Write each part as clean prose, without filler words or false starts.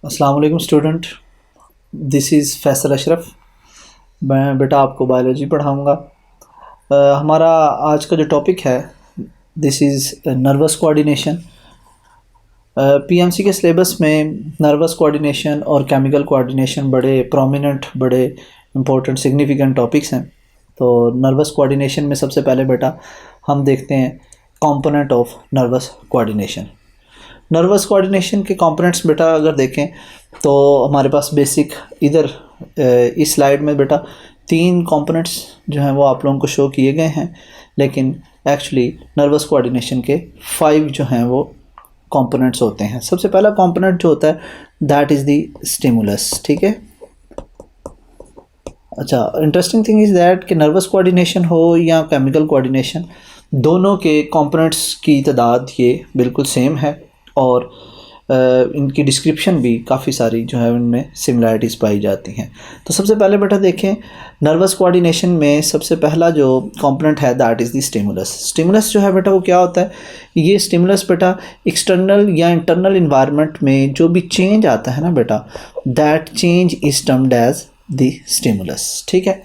अस्सलाम वालेकुम student, this is Faisal Ashraf. मैं बेटा आपको बायोलॉजी पढ़ाऊँगा। हमारा आज का जो टॉपिक है this is nervous coordination. PMC के सिलेबस में नर्वस कोऑर्डिनेशन और केमिकल कोऑर्डिनेशन बड़े प्रोमिनेंट, बड़े इंपॉर्टेंट सिग्निफिकेंट टॉपिक्स हैं। तो नर्वस कोऑर्डिनेशन में सबसे पहले बेटा हम देखते हैं component of nervous coordination. Nervous coordination के कंपोनेंट्स बेटा अगर देखें तो हमारे पास बेसिक इधर इस स्लाइड में बेटा 3 कंपोनेंट्स जो हैं वो आप लोगों को शो किए गए हैं, लेकिन एक्चुअली नर्वस कोऑर्डिनेशन के 5 जो हैं वो कंपोनेंट्स होते हैं। सबसे पहला कंपोनेंट जो होता है दैट इज़ द स्टिमुलस। ठीक है। अच्छा, इंटरेस्टिंग थिंग इज़ दैट कि नर्वस कोऑर्डिनेशन हो या केमिकल कोऑर्डिनेशन, दोनों के कंपोनेंट्स की तादाद ये बिल्कुल सेम है और इनकी डिस्क्रिप्शन भी काफ़ी सारी जो है उनमें सिमिलैरिटीज़ पाई जाती हैं। तो सबसे पहले बेटा देखें नर्वस कोऑर्डिनेशन में सबसे पहला जो कंपोनेंट है that is the stimulus. Stimulus जो है बेटा वो क्या होता है? ये स्टिमुलस बेटा एक्सटर्नल या इंटरनल इन्वायरमेंट में जो भी चेंज आता है ना बेटा, that change is termed as the stimulus. ठीक है।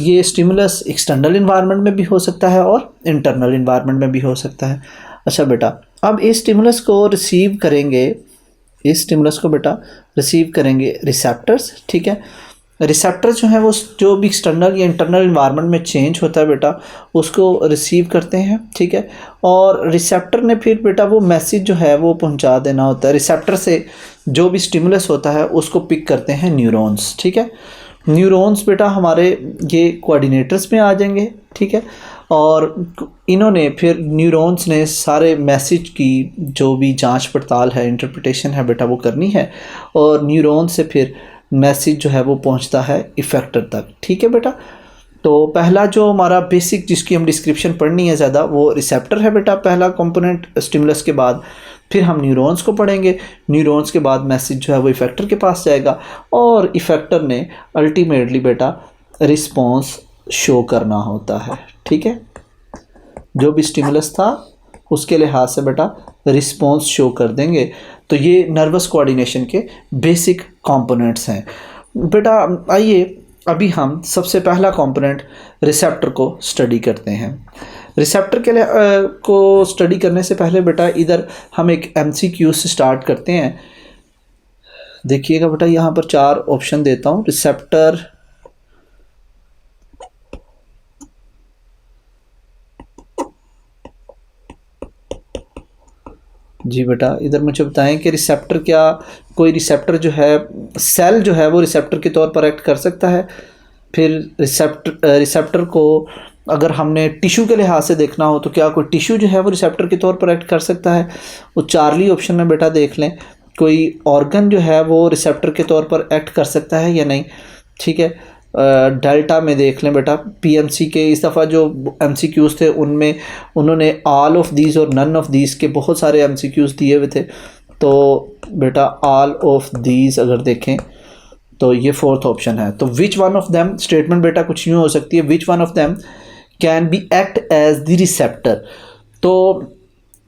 ये स्टिमुलस एक्सटर्नल इन्वायरमेंट में भी हो सकता है और इंटरनल इन्वायरमेंट में भी हो सकता है। अच्छा बेटा, अब इस स्टिमुलस को रिसीव करेंगे, इस स्टिमुलस को बेटा रिसीव करेंगे रिसेप्टर्स। ठीक है। रिसेप्टर्स जो है वो जो भी एक्सटर्नल या इंटरनल इन्वायरमेंट में चेंज होता है बेटा उसको रिसीव करते हैं। ठीक है। और रिसेप्टर ने फिर बेटा वो मैसेज जो है वो पहुंचा देना होता है। रिसेप्टर से जो भी स्टिमुलस होता है उसको पिक करते हैं न्यूरॉन्स। ठीक है। न्यूरॉन्स बेटा हमारे ये कोऑर्डिनेटर्स में आ जाएंगे। ठीक है। और इन्होंने फिर न्यूरॉन्स ने सारे मैसेज की जो भी जांच पड़ताल है, इंटरप्रिटेशन है बेटा वो करनी है और न्यूरॉन से फिर मैसेज जो है वो पहुंचता है इफेक्टर तक। ठीक है बेटा। तो पहला जो हमारा बेसिक जिसकी हम डिस्क्रिप्शन पढ़नी है ज़्यादा वो रिसेप्टर है बेटा, पहला कंपोनेंट स्टिमुलस के बाद। फिर हम न्यूरॉन्स को पढ़ेंगे, न्यूरॉन्स के बाद मैसेज जो है वो इफेक्टर के पास जाएगा और इफेक्टर ने अल्टीमेटली बेटा रिस्पॉन्स शो करना होता है। ठीक है। जो भी स्टिमुलस था उसके लिहाज से बेटा रिस्पॉन्स शो कर देंगे। तो ये नर्वस कोऑर्डिनेशन के बेसिक कंपोनेंट्स हैं बेटा। आइए अभी हम सबसे पहला कंपोनेंट रिसेप्टर को स्टडी करते हैं। रिसेप्टर के लिए को स्टडी करने से पहले बेटा इधर हम एक MCQ से स्टार्ट करते हैं। देखिएगा बेटा यहाँ पर 4 ऑप्शन देता हूँ। रिसेप्टर, जी बेटा इधर मुझे बताएं कि रिसेप्टर क्या कोई रिसेप्टर जो है सेल जो है वो रिसेप्टर के तौर पर एक्ट कर सकता है। फिर रिसेप्टर को अगर हमने टिश्यू के लिहाज से देखना हो तो क्या कोई टिश्यू जो है वो रिसेप्टर के तौर पर एक्ट कर सकता है? वो चार्ली ऑप्शन में बेटा देख लें कोई ऑर्गन जो है वो रिसेप्टर के तौर पर एक्ट कर सकता है या नहीं। ठीक है। डेल्टा में देख लें बेटा पीएमसी के इस दफ़ा जो MCQs थे उनमें उन्होंने ऑल ऑफ दीज और नन ऑफ दीज के बहुत सारे MCQs दिए हुए थे। तो बेटा ऑल ऑफ दीज अगर देखें तो ये 4th ऑप्शन है। तो which one of them, statement बेटा कुछ यूँ हो सकती है, which one of them can be act as the receptor. तो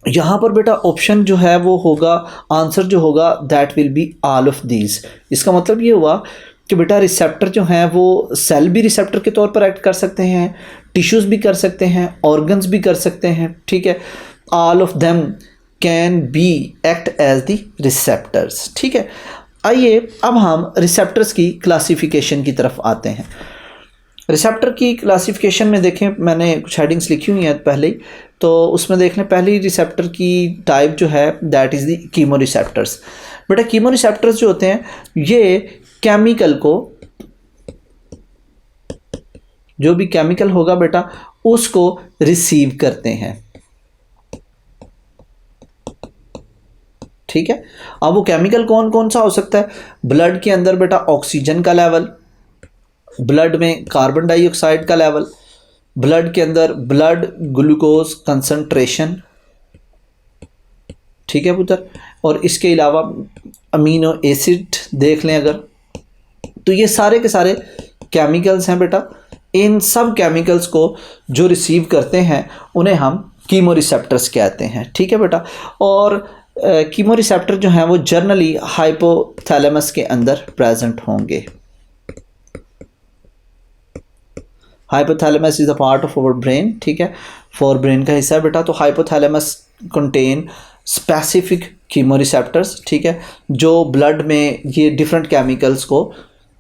यहाँ पर बेटा ऑप्शन जो है वो होगा, आंसर जो होगा that will be all of these. इसका मतलब ये हुआ कि बेटा रिसेप्टर जो हैं वो सेल भी रिसेप्टर के तौर पर एक्ट कर सकते हैं, टिश्यूज़ भी कर सकते हैं, ऑर्गन्स भी कर सकते हैं। ठीक है। All of them can be act as the receptors. ठीक है। आइए अब हम रिसेप्टर्स की क्लासिफिकेशन की तरफ आते हैं। रिसेप्टर की क्लासिफिकेशन में देखें मैंने कुछ हेडिंग्स लिखी हुई हैं पहले ही, तो उसमें देख लें पहली रिसेप्टर की टाइप जो है that is the chemo receptors. बेटा कीमो रिसेप्टर्स जो होते हैं ये केमिकल को, जो भी केमिकल होगा बेटा उसको रिसीव करते हैं। ठीक है। अब वो केमिकल कौन कौन सा हो सकता है? ब्लड के अंदर बेटा ऑक्सीजन का लेवल, ब्लड में कार्बन डाइऑक्साइड का लेवल, ब्लड के अंदर ब्लड ग्लूकोज कंसंट्रेशन। ठीक है पुत्र। और इसके अलावा अमीनो एसिड देख लें अगर, तो ये सारे के सारे केमिकल्स हैं बेटा। इन सब केमिकल्स को जो रिसीव करते हैं उन्हें हम कीमो रिसेप्टर्स कहते हैं। ठीक है बेटा। और कीमो रिसेप्टर जो हैं वो जनरली हाइपोथैलेमस के अंदर प्रेजेंट होंगे। Hypothalamus is a part of our brain, ठीक है, फॉर ब्रेन का हिस्सा है बेटा। तो hypothalamus contain specific chemo receptors, ठीक है, जो ब्लड में ये डिफरेंट केमिकल्स को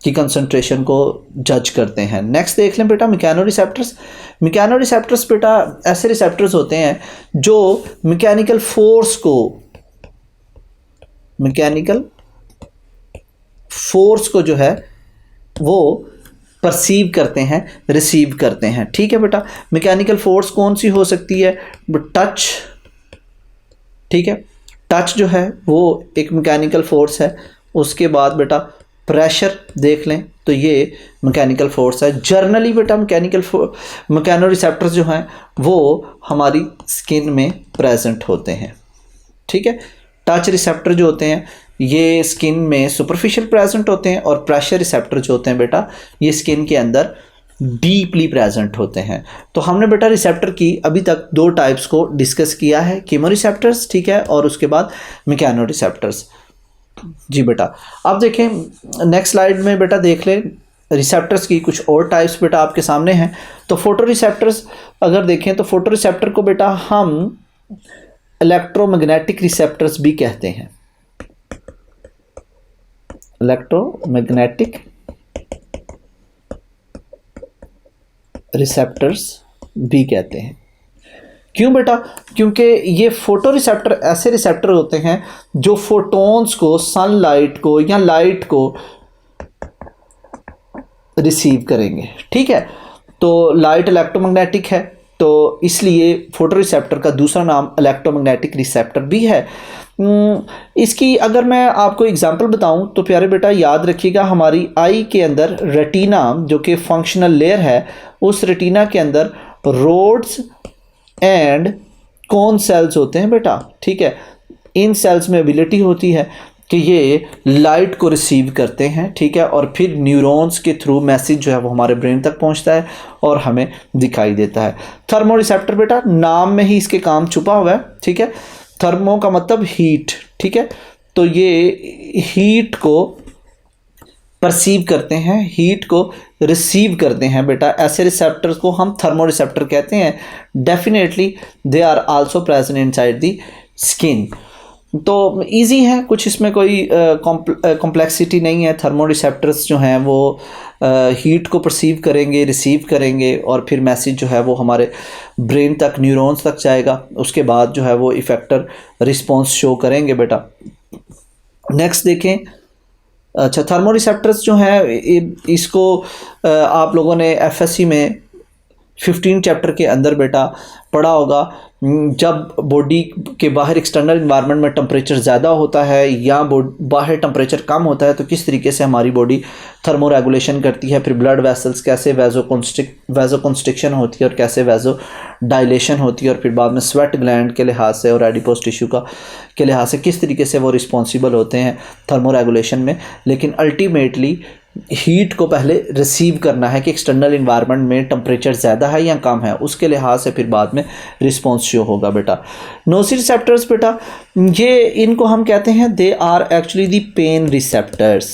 की कंसंट्रेशन को जज करते हैं। नेक्स्ट देख लें बेटा मैकेनो रिसेप्टर्स। मैकेनो रिसेप्टर्स बेटा ऐसे रिसेप्टर्स होते हैं जो मैकेनिकल फोर्स को जो है वो परसीव करते हैं, रिसीव करते हैं, ठीक है बेटा। मैकेनिकल फोर्स कौन सी हो सकती है? टच, ठीक है, टच जो है वो एक मैकेनिकल फोर्स है। उसके बाद बेटा प्रेशर देख लें तो ये मैकेनिकल फोर्स है। जर्नली बेटा मैकेनो रिसेप्टर्स जो हैं वो हमारी स्किन में प्रेजेंट होते हैं, ठीक है। टच रिसेप्टर जो होते हैं ये स्किन में सुपरफिशियल प्रेजेंट होते हैं, और प्रेशर रिसेप्टर जो होते हैं बेटा ये स्किन के अंदर डीपली प्रेजेंट होते हैं। तो हमने बेटा रिसेप्टर की अभी तक 2 टाइप्स को डिस्कस किया है, कीमो रिसेप्टर्स, ठीक है, और उसके बाद मैकेनो रिसेप्टर्स। जी बेटा अब देखें नेक्स्ट स्लाइड में बेटा देख लें रिसेप्टर्स की कुछ और टाइप्स बेटा आपके सामने हैं। तो फोटो रिसेप्टर्स अगर देखें तो फोटो रिसेप्टर को बेटा हम इलेक्ट्रोमैग्नेटिक रिसेप्टर्स भी कहते हैं। इलेक्ट्रोमैग्नेटिक रिसेप्टर्स भी कहते हैं। क्यों बेटा? क्योंकि ये फोटो रिसेप्टर ऐसे रिसेप्टर होते हैं जो फोटोन्स को, सनलाइट को या लाइट को रिसीव करेंगे, ठीक है। तो लाइट इलेक्ट्रोमैग्नेटिक है, तो इसलिए फोटो रिसेप्टर का दूसरा नाम इलेक्ट्रोमैग्नेटिक रिसेप्टर भी है। इसकी अगर मैं आपको एग्जांपल बताऊं तो प्यारे बेटा याद रखिएगा, हमारी आई के अंदर रेटिना जो कि फंक्शनल लेयर है, उस रेटिना के अंदर रोड्स एंड कौन सेल्स होते हैं बेटा, ठीक है। इन सेल्स में एबिलिटी होती है कि ये लाइट को रिसीव करते हैं, ठीक है, और फिर न्यूरॉन्स के थ्रू मैसेज जो है वो हमारे ब्रेन तक पहुंचता है और हमें दिखाई देता है। थर्मो रिसेप्टर बेटा नाम में ही इसके काम छुपा हुआ है, ठीक है। थर्मो का मतलब हीट, ठीक है, तो ये हीट को परसीव करते हैं, हीट को रिसीव करते हैं बेटा। ऐसे रिसेप्टर्स को हम थर्मो रिसेप्टर कहते हैं। Definitely they are also present inside the skin. तो इजी है, कुछ इसमें कोई कॉम्प्लेक्सिटी नहीं है। थर्मो रिसेप्टर्स जो हैं वो हीट को परसीव करेंगे, रिसीव करेंगे, और फिर मैसेज जो है वो हमारे ब्रेन तक, न्यूरॉन्स तक जाएगा। उसके बाद जो है वो इफेक्टर रिस्पॉन्स शो करेंगे बेटा। नेक्स्ट देखें, अच्छा, थर्मो रिसेप्टर्स जो हैं इसको आप लोगों ने एफएससी में 15 चैप्टर के अंदर बेटा पढ़ा होगा। जब बॉडी के बाहर एक्सटर्नल इन्वायरमेंट में टेम्परेचर ज़्यादा होता है या बाहर टेम्परेचर कम होता है तो किस तरीके से हमारी बॉडी थर्मो रेगुलेशन करती है, फिर ब्लड वेसल्स कैसे वैज़ोकंस्ट्रिक्शन होती है और कैसे वैज़ो डायलेशन होती है, और फिर बाद में स्वेट ग्लैंड के लिहाज से और एडिपोज टिश्यू के लिहाज से किस तरीके से वो रिस्पॉन्सिबल होते हैं थर्मो रेगुलेशन में। लेकिन अल्टीमेटली हीट को पहले रिसीव करना है कि एक्सटर्नल इन्वायरमेंट में टेम्परेचर ज़्यादा है या कम है, उसके लिहाज से फिर बाद में रिस्पॉन्स शो होगा बेटा। नोसी रिसेप्टर्स बेटा ये इनको हम कहते हैं they are actually the pain receptors,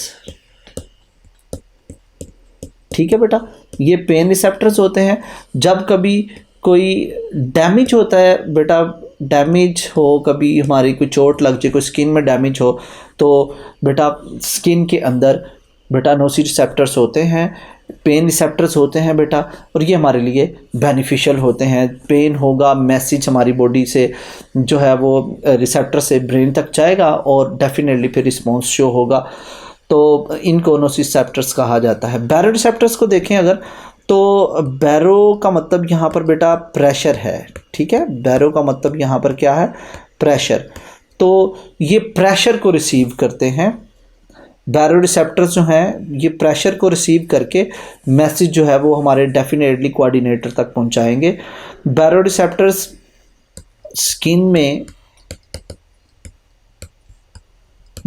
ठीक है बेटा। ये पेन रिसेप्टर्स होते हैं। जब कभी कोई डैमेज होता है बेटा, डैमेज हो, कभी हमारी कोई चोट लग जाए, कोई स्किन में डैमेज हो, तो बेटा स्किन के अंदर बेटा नोसी रिसेप्टर्स होते हैं, पेन रिसेप्टर्स होते हैं बेटा, और ये हमारे लिए बेनिफिशियल होते हैं। पेन होगा, मैसेज हमारी बॉडी से जो है वो रिसेप्टर से ब्रेन तक जाएगा और डेफिनेटली फिर रिस्पॉन्स शो होगा। तो इनको नोसी रिसेप्टर्स कहा जाता है। बैरो रिसेप्टर्स को देखें अगर, तो बैरो का मतलब यहाँ पर बेटा प्रेशर है, ठीक है। बैरो का मतलब यहाँ पर क्या है? प्रेशर। तो ये प्रेशर को रिसीव करते हैं। बैरो रिसेप्टर्स जो हैं ये प्रेशर को रिसीव करके मैसेज जो है वो हमारे डेफिनेटली कोऑर्डिनेटर तक पहुंचाएंगे। बैरो रिसेप्टर्स स्किन में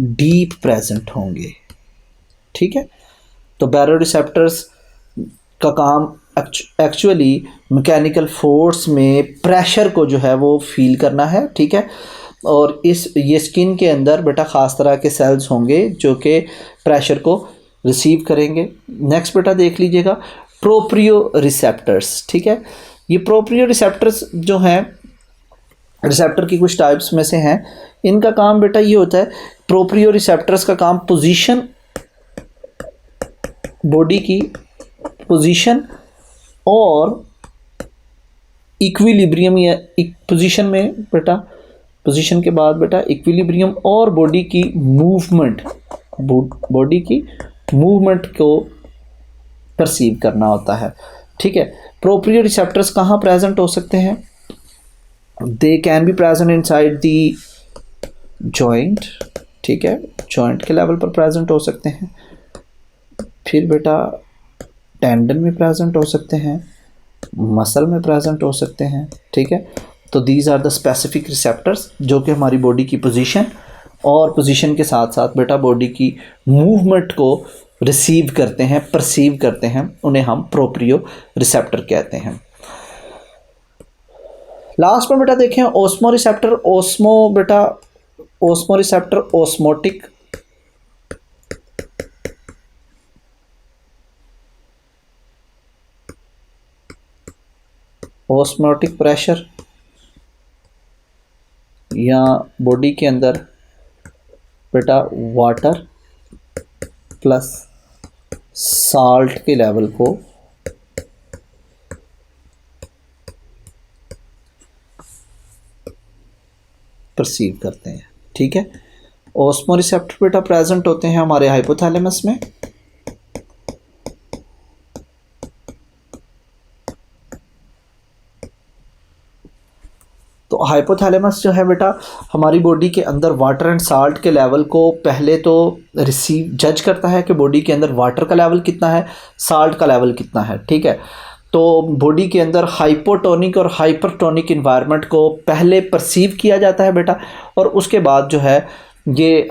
डीप प्रेजेंट होंगे, ठीक है। तो बैरो रिसेप्टर्स का काम एक्चुअली मैकेनिकल फोर्स में प्रेशर को जो है वो फील करना है, ठीक है। और ये स्किन के अंदर बेटा ख़ास तरह के सेल्स होंगे जो कि प्रेशर को रिसीव करेंगे। नेक्स्ट बेटा देख लीजिएगा प्रोप्रियो रिसेप्टर्स, ठीक है। ये प्रोप्रियो रिसेप्टर्स जो हैं, रिसेप्टर की कुछ टाइप्स में से हैं। इनका काम बेटा ये होता है, प्रोप्रियो रिसेप्टर्स का काम पोजीशन, बॉडी की पोजीशन और इक्विलिब्रियम, या पोजीशन में बेटा, पोजीशन के बाद बेटा इक्विलिब्रियम और बॉडी की मूवमेंट, बॉडी की मूवमेंट को परसीव करना होता है, ठीक है। प्रोप्रियो रिसेप्टर्स कहाँ प्रेजेंट हो सकते हैं? They can be present inside the joint, ठीक है, जॉइंट के लेवल पर प्रेजेंट हो सकते हैं। फिर बेटा टेंडन में प्रेजेंट हो सकते हैं, मसल में प्रेजेंट हो सकते हैं, ठीक है। तो these are the specific receptors जो कि हमारी बॉडी की पोजीशन और पोजीशन के साथ साथ बेटा बॉडी की मूवमेंट को रिसीव करते हैं, परसीव करते हैं, उन्हें हम प्रोप्रियो रिसेप्टर कहते हैं। लास्ट में बेटा देखें ओस्मो रिसेप्टर। ओस्मो बेटा, osmo receptor osmotic, osmotic pressure या बॉडी के अंदर बेटा वाटर प्लस साल्ट के लेवल को परसीव करते हैं, ठीक है। ओस्मो रिसेप्टर बेटा प्रेजेंट होते हैं हमारे हाइपोथैलेमस में, तो हाइपोथैलेमस जो है बेटा हमारी बॉडी के अंदर वाटर एंड साल्ट के लेवल को पहले तो रिसीव जज करता है कि बॉडी के अंदर वाटर का लेवल कितना है, साल्ट का लेवल कितना है, ठीक है। तो बॉडी के अंदर हाइपोटोनिक और हाइपरटोनिक इन्वायरमेंट को पहले परसीव किया जाता है बेटा, और उसके बाद जो है ये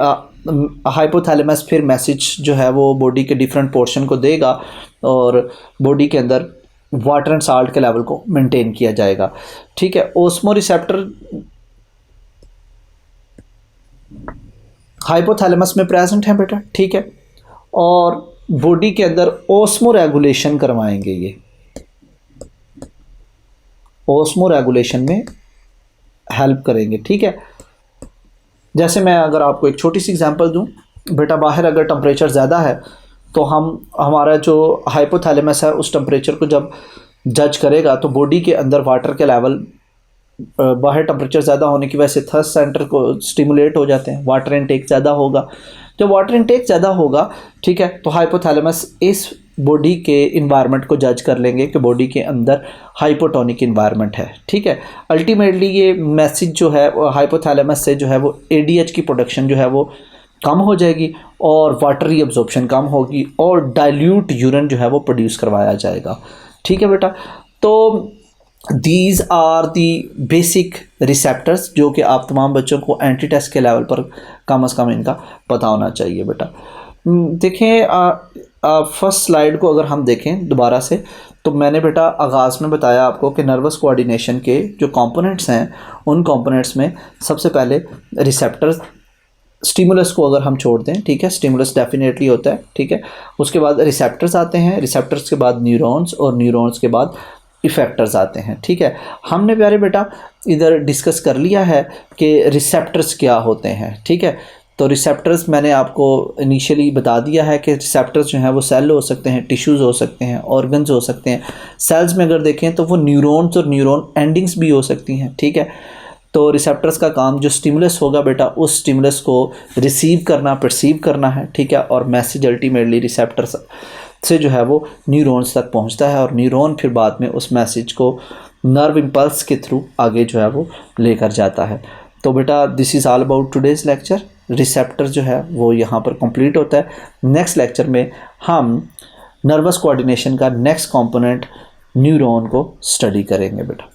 हाइपोथैलेमस फिर मैसेज जो है वो बॉडी के डिफरेंट पोर्शन को देगा और बॉडी के अंदर वाटर एंड साल्ट के लेवल को मेंटेन किया जाएगा, ठीक है। ओस्मो रिसेप्टर हाइपोथैलेमस में प्रेजेंट है बेटा, ठीक है, और बॉडी के अंदर ओस्मो रेगुलेशन करवाएंगे, ये ओस्मो रेगुलेशन में हेल्प करेंगे, ठीक है। जैसे मैं अगर आपको एक छोटी सी एग्जांपल दूं बेटा, बाहर अगर टेम्परेचर ज़्यादा है तो हमारा जो हाइपोथैलेमस है उस टेम्परेचर को जब जज करेगा तो बॉडी के अंदर वाटर के लेवल, बाहर टेम्परेचर ज़्यादा होने की वजह से थर्स्ट सेंटर को स्टिमुलेट हो जाते हैं, वाटर इनटेक ज़्यादा होगा। जब वाटर इनटेक ज़्यादा होगा, ठीक है, तो हाइपोथैलेमस इस बॉडी के इन्वायरमेंट को जज कर लेंगे कि बॉडी के अंदर हाइपोटोनिक इन्वायरमेंट है, ठीक है। अल्टीमेटली ये मैसेज जो है हाइपोथैलेमस से जो है वो एडीएच की प्रोडक्शन जो है वो कम हो जाएगी और वाटर रीअब्जॉर्प्शन कम होगी और डाइल्यूट यूरिन जो है वो प्रोड्यूस करवाया जाएगा, ठीक है बेटा। तो these are the basic receptors जो कि आप तमाम बच्चों को एंटी टेस्ट के लेवल पर कम से कम इनका पता होना चाहिए बेटा। देखें फर्स्ट स्लाइड को अगर हम देखें दोबारा से, तो मैंने बेटा आगाज़ में बताया आपको कि नर्वस कोऑर्डिनेशन के जो कंपोनेंट्स हैं उन कंपोनेंट्स में सबसे पहले रिसेप्टर्स, स्टिमुलस को अगर हम छोड़ दें, ठीक है, स्टिमुलस डेफिनेटली होता है, ठीक है, उसके बाद रिसेप्टर्स आते हैं, रिसेप्टर्स के बाद न्यूरॉन्स और न्यूरॉन्स के बाद इफ़ेक्टर्स आते हैं, ठीक है। हमने प्यारे बेटा इधर डिस्कस कर लिया है कि रिसेप्टर्स क्या होते हैं, ठीक है। तो रिसेप्टर्स मैंने आपको इनिशियली बता दिया है कि रिसेप्टर्स जो हैं वो सेल हो सकते हैं, टिश्यूज़ हो सकते हैं, ऑर्गन्स हो सकते हैं। सेल्स में अगर देखें तो वो न्यूरॉन्स और न्यूरॉन एंडिंग्स भी हो सकती हैं, ठीक है। तो रिसेप्टर्स का काम जो स्टिमुलस होगा बेटा उस स्टिमुलस को रिसीव करना, परसीव करना है, ठीक है, और मैसेज अल्टीमेटली रिसेप्टर्स से जो है वो न्यूरॉन्स तक पहुंचता है और न्यूरॉन फिर बाद में उस मैसेज को नर्व इम्पल्स के थ्रू आगे जो है वो लेकर जाता है। तो बेटा this is all about today's lecture. Receptor जो है वो यहाँ पर कंप्लीट होता है। नेक्स्ट लेक्चर में हम नर्वस कोऑर्डिनेशन का नेक्स्ट कंपोनेंट न्यूरॉन को स्टडी करेंगे बेटा।